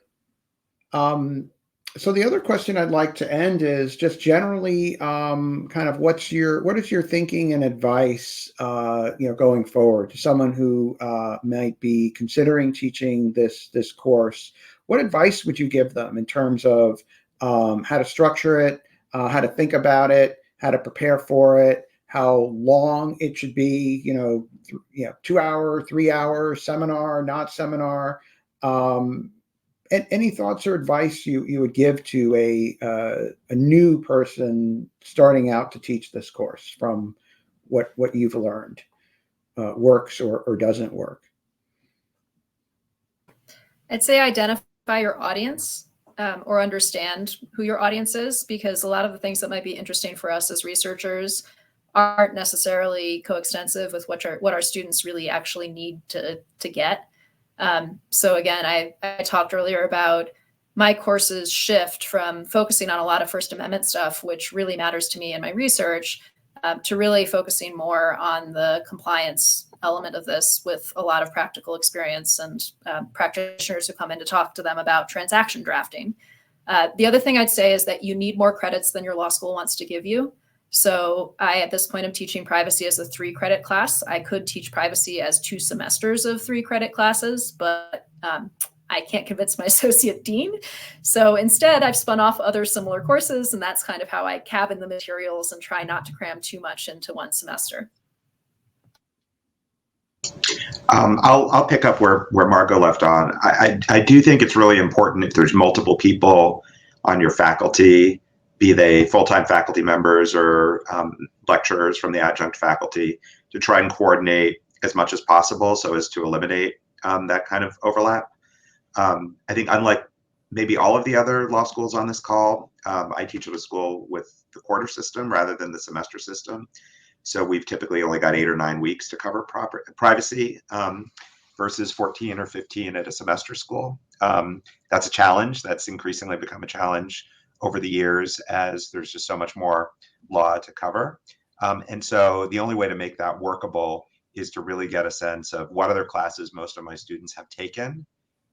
So the other question I'd like to end is just generally kind of what is your thinking and advice going forward to someone who might be considering teaching this course? What advice would you give them in terms of how to structure it, how to think about it, how to prepare for it, how long it should be, 2 hour, 3 hour seminar, not seminar? Any thoughts or advice you would give to a new person starting out to teach this course from what you've learned works or doesn't work? I'd say identify your audience or understand who your audience is, because a lot of the things that might be interesting for us as researchers aren't necessarily coextensive with what our students really actually need to get. So again, I talked earlier about my course's shift from focusing on a lot of First Amendment stuff, which really matters to me in my research, to really focusing more on the compliance element of this with a lot of practical experience and practitioners who come in to talk to them about transaction drafting. The other thing I'd say is that you need more credits than your law school wants to give you. So at this point, I'm teaching privacy as a 3-credit class. I could teach privacy as 2 semesters of 3-credit classes, but I can't convince my associate dean. So instead, I've spun off other similar courses, and that's kind of how I cabin the materials and try not to cram too much into one semester. I'll pick up where Margot left on. I do think it's really important if there's multiple people on your faculty, be they full-time faculty members or lecturers from the adjunct faculty, to try and coordinate as much as possible so as to eliminate that kind of overlap. I think unlike maybe all of the other law schools on this call, I teach at a school with the quarter system rather than the semester system. So we've typically only got 8 or 9 weeks to cover privacy versus 14 or 15 at a semester school. That's a challenge. That's increasingly become a challenge over the years as there's just so much more law to cover. And so the only way to make that workable is to really get a sense of what other classes most of my students have taken.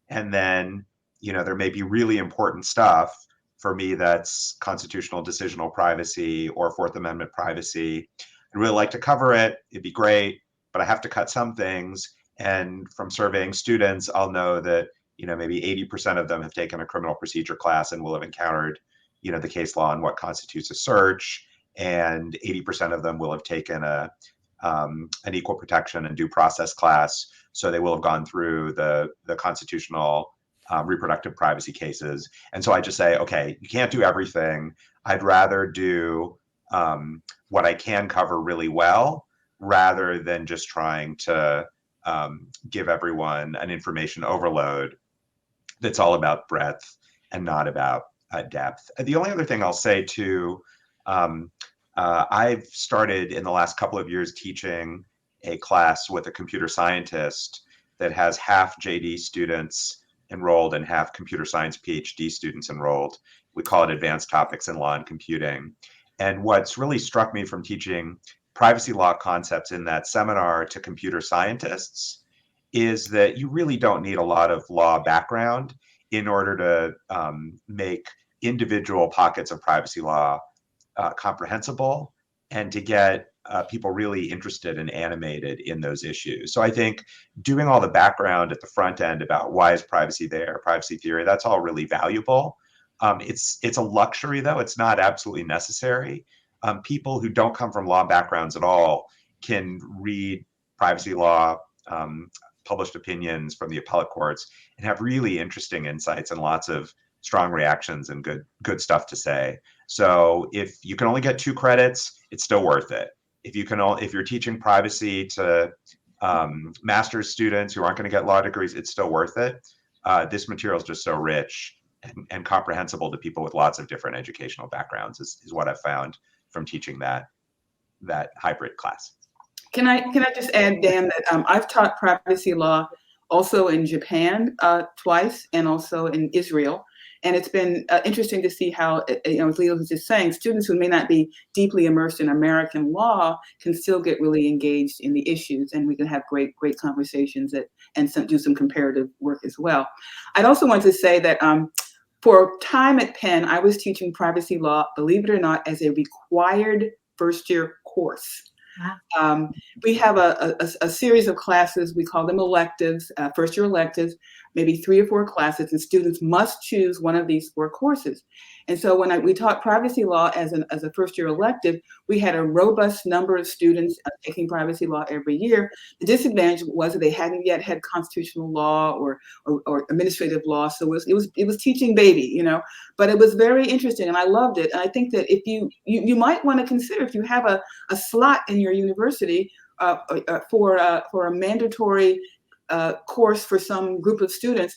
And then, there may be really important stuff for me that's constitutional decisional privacy or Fourth Amendment privacy. I'd really like to cover it. It'd be great, but I have to cut some things. And from surveying students, I'll know that maybe 80% of them have taken a criminal procedure class and will have encountered, the case law and what constitutes a search, and 80% of them will have taken an equal protection and due process class. So they will have gone through the constitutional reproductive privacy cases. And so I just say, okay, you can't do everything. I'd rather do what I can cover really well, rather than just trying to give everyone an information overload that's all about breadth and not about depth. The only other thing I'll say too, I've started in the last couple of years teaching a class with a computer scientist that has half JD students enrolled and half computer science PhD students enrolled. We call it Advanced Topics in Law and Computing. And what's really struck me from teaching privacy law concepts in that seminar to computer scientists is that you really don't need a lot of law background in order to make individual pockets of privacy law comprehensible and to get people really interested and animated in those issues. So I think doing all the background at the front end about why is privacy there, privacy theory, that's all really valuable. It's a luxury, though. It's not absolutely necessary. People who don't come from law backgrounds at all can read privacy law published opinions from the appellate courts and have really interesting insights and lots of strong reactions and good stuff to say. So if you can only get 2 credits, it's still worth it. If you're teaching privacy to master's students who aren't going to get law degrees, it's still worth it. This material is just so rich and comprehensible to people with lots of different educational backgrounds is what I've found from teaching that hybrid class. Can I just add, Dan, that I've taught privacy law also in Japan twice and also in Israel. And it's been interesting to see how, as Lior was just saying, students who may not be deeply immersed in American law can still get really engaged in the issues, and we can have great conversations and do some comparative work as well. I'd also want to say that for time at Penn, I was teaching privacy law, believe it or not, as a required first-year course. Wow. We have a series of classes, we call them electives, first-year electives, maybe 3 or 4 classes, and students must choose one of these 4 courses. And so when we taught privacy law as a first-year elective, we had a robust number of students taking privacy law every year. The disadvantage was that they hadn't yet had constitutional law or administrative law, so it was teaching baby, But it was very interesting, and I loved it. And I think that if you might want to consider, if you have a slot in your university for a mandatory course for some group of students,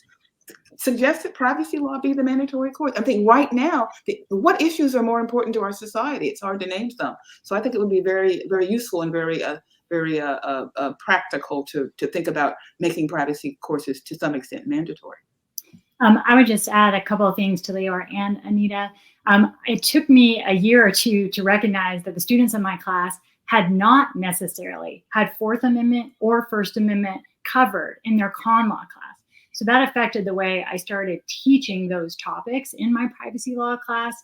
suggest that privacy law be the mandatory course. I think right now, what issues are more important to our society? It's hard to name some. So I think it would be very, very useful and very practical to think about making privacy courses to some extent mandatory. I would just add a couple of things to Lior and Anita. It took me a year or two to recognize that the students in my class had not necessarily had Fourth Amendment or First Amendment covered in their con law class. So that affected the way I started teaching those topics in my privacy law class.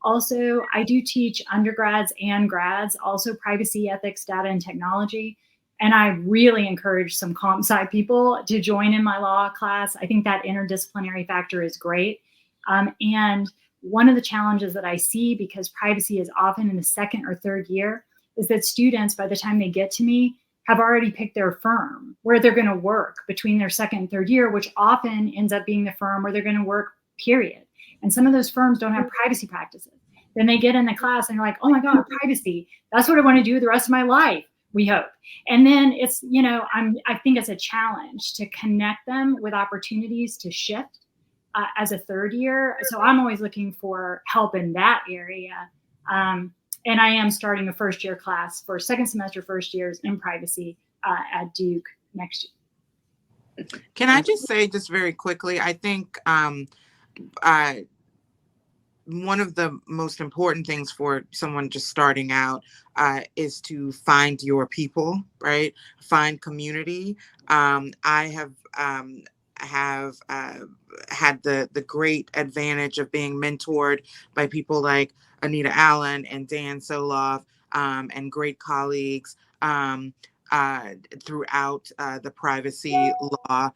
Also, I do teach undergrads and grads, also privacy, ethics, data, and technology. And I really encourage some comp sci people to join in my law class. I think that interdisciplinary factor is great. And one of the challenges that I see, because privacy is often in the 2nd or 3rd year, is that students, by the time they get to me, have already picked their firm where they're going to work between their 2nd and 3rd year, which often ends up being the firm where they're going to work, period. And some of those firms don't have privacy practices. Then they get in the class and they're like, oh my God, privacy, that's what I want to do the rest of my life, we hope. And then it's, I think it's a challenge to connect them with opportunities to shift as a 3rd year. So I'm always looking for help in that area. And I am starting a 1st-year class for 2nd semester first years in privacy at Duke next year. Can I just say just very quickly, I think one of the most important things for someone just starting out is to find your people, right? Find community. I have had the great advantage of being mentored by people like Anita Allen and Dan Solove, and great colleagues throughout the privacy law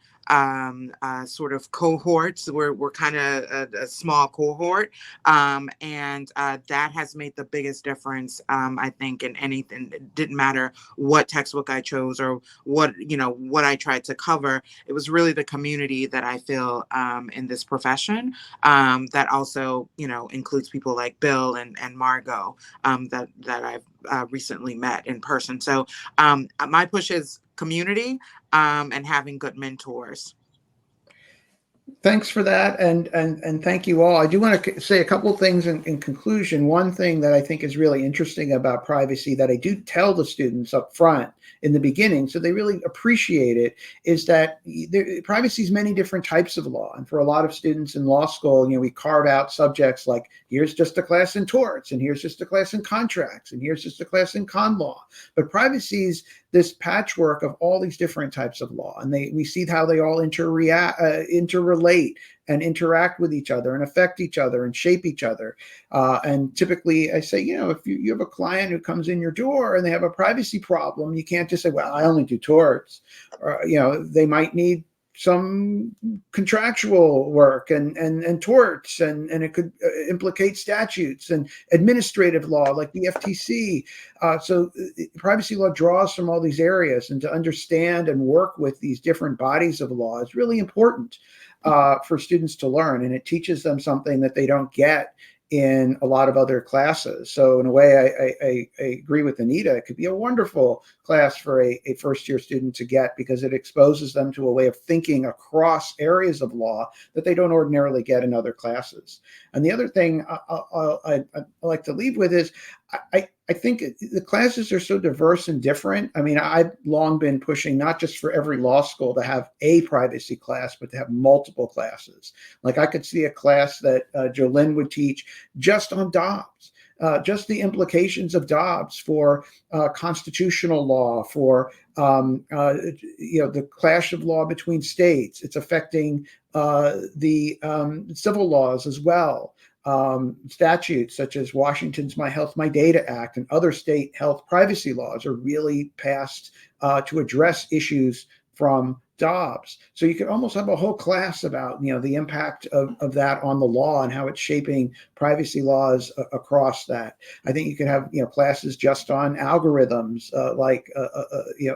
sort of cohorts. We're kind of a small cohort, and that has made the biggest difference, I think, in anything. It didn't matter what textbook I chose or what I tried to cover. It was really the community that I feel in this profession that also includes people like Bill and Margot that I've recently met in person. So my push is community and having good mentors. Thanks for that, and thank you all. I do want to say a couple of things in conclusion. One thing that I think is really interesting about privacy that I do tell the students up front in the beginning, so they really appreciate it, is that privacy is many different types of law. And for a lot of students in law school, we carve out subjects like, here's just a class in torts, and here's just a class in contracts, and here's just a class in con law. But privacy is this patchwork of all these different types of law, and we see how they all interrelate and interact with each other and affect each other and shape each other. And typically I say, if you have a client who comes in your door and they have a privacy problem, you can't just say, well, I only do torts. Or, they might need some contractual work and torts, and it could implicate statutes and administrative law like the FTC. So privacy law draws from all these areas, and to understand and work with these different bodies of law is really important for students to learn, and it teaches them something that they don't get in a lot of other classes. So in a way, I agree with Anita. It could be a wonderful class for a first-year student to get, because it exposes them to a way of thinking across areas of law that they don't ordinarily get in other classes. And the other thing I like to leave with is I think the classes are so diverse and different. I mean, I've long been pushing not just for every law school to have a privacy class, but to have multiple classes. Like I could see a class that Jolynn would teach just on Dobbs, just the implications of Dobbs for constitutional law, for the clash of law between states. It's affecting the civil laws as well. Statutes such as Washington's My Health, My Data Act and other state health privacy laws are really passed to address issues from Dobbs. So you could almost have a whole class about the impact of that on the law and how it's shaping privacy laws across that. I think you could have classes just on algorithms, like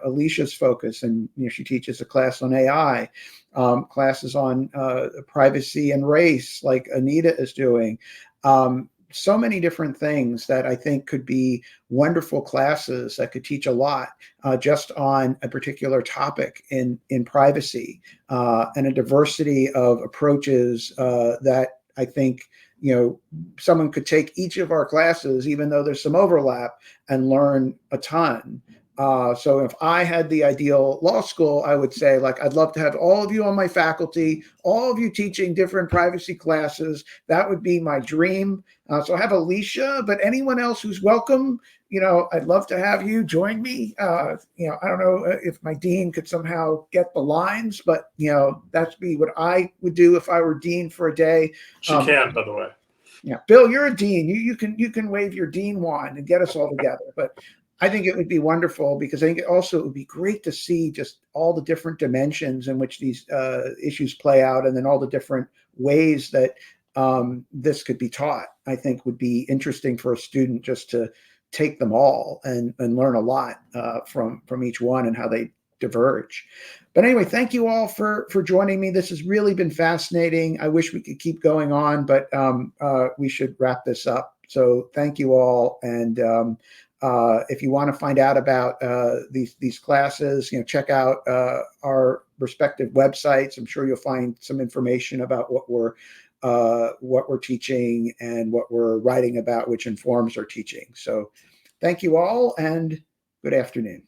Alicia's focus, and she teaches a class on AI. Classes on privacy and race, like Anita is doing. So many different things that I think could be wonderful classes that could teach a lot just on a particular topic in privacy, and a diversity of approaches that I think someone could take each of our classes, even though there's some overlap, and learn a ton. So if I had the ideal law school, I would say, I'd love to have all of you on my faculty, all of you teaching different privacy classes. That would be my dream. So I have Alicia, but anyone else who's welcome, I'd love to have you join me. I don't know if my dean could somehow get the lines, but, that'd be what I would do if I were dean for a day. She can, by the way. Yeah, Bill, you're a dean. You can wave your dean wand and get us all together. But I think it would be wonderful, because I think it would be great to see just all the different dimensions in which these issues play out, and then all the different ways that this could be taught. I think would be interesting for a student just to take them all and learn a lot from each one and how they diverge. But anyway, thank you all for joining me. This has really been fascinating. I wish we could keep going on, but we should wrap this up. So thank you all. And if you want to find out about these classes, check out our respective websites. I'm sure you'll find some information about what we're teaching and what we're writing about, which informs our teaching. So thank you all, and good afternoon.